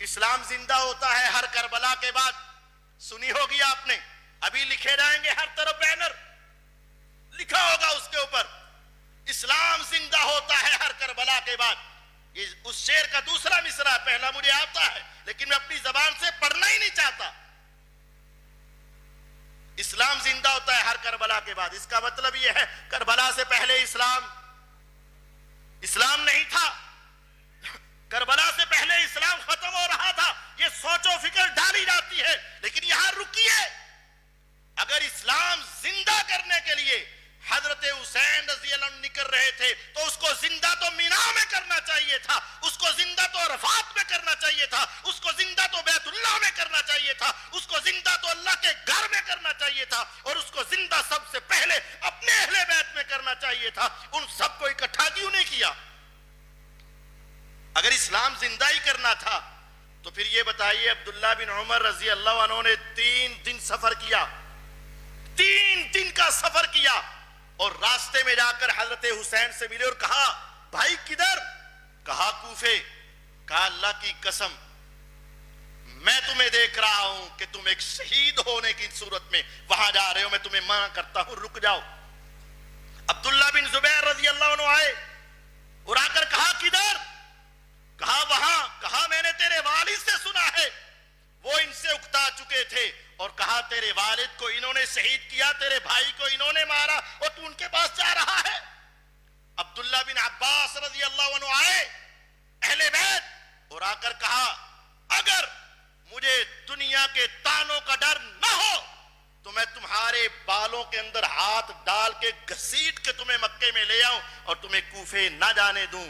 اسلام زندہ ہوتا ہے ہر کربلا کے بعد. سنی ہوگی آپ نے, ابھی لکھے جائیں گے ہر طرف بینر لکھا ہوگا اس کے اوپر, اسلام زندہ ہوتا ہے ہر کربلا کے بعد. یہ اس شعر کا دوسرا مصرع, پہلا مجھے آتا ہے لیکن میں اپنی زبان سے پڑھنا ہی نہیں چاہتا. اسلام زندہ ہوتا ہے ہر کربلا کے بعد. اس کا مطلب یہ ہے کربلا سے پہلے اسلام نہیں تھا, کربلا سے پہلے اسلام ختم ہو رہا تھا. یہ سوچ و فکر ڈالی جاتی ہے, لیکن یہاں رکیے. اگر اسلام زندہ کرنے کے لیے حضرت حسین رضی اللہ عنہ نکل رہے تھے تو اس کو زندہ تو مینا میں کرنا چاہیے تھا, اس کو زندہ تو عرفات میں کرنا چاہیے تھا, اس کو زندہ تو بیت اللہ میں کرنا چاہیے تھا, اس کو زندہ تو اللہ کے گھر میں کرنا چاہیے تھا, اور اس کو زندہ سب سے پہلے اپنے اہل بیت میں کرنا چاہیے تھا. ان سب کو اکٹھا کیوں نہیں کیا؟ اگر اسلام زندہ ہی کرنا تھا تو پھر یہ بتائیے, عبداللہ بن عمر رضی اللہ عنہ نے 3 دن سفر کیا, 3 دن کا سفر کیا, اور راستے میں جا کر حضرت حسین سے ملے اور کہا بھائی کدھر؟ کہا کوفے. کہا اللہ کی قسم میں تمہیں دیکھ رہا ہوں کہ تم ایک شہید ہونے کی صورت میں وہاں جا رہے ہو, میں تمہیں منع کرتا ہوں رک جاؤ. عبداللہ بن زبیر رضی اللہ عنہ آئے اور آ کر کہا کدھر؟ کہا وہاں. کہا میں نے تیرے والد سے سنا ہے, وہ ان سے اکتا چکے تھے, اور کہا تیرے والد کو انہوں نے شہید کیا, تیرے بھائی کو انہوں نے مارا, اور تو ان کے پاس جا رہا ہے. عبداللہ بن عباس رضی اللہ عنہ آئے اہل بیت اور آ کر کہا اگر مجھے دنیا کے تانوں کا ڈر نہ ہو تو میں تمہارے بالوں کے اندر ہاتھ ڈال کے گھسیٹ کے تمہیں مکے میں لے آؤں اور تمہیں کوفے نہ جانے دوں.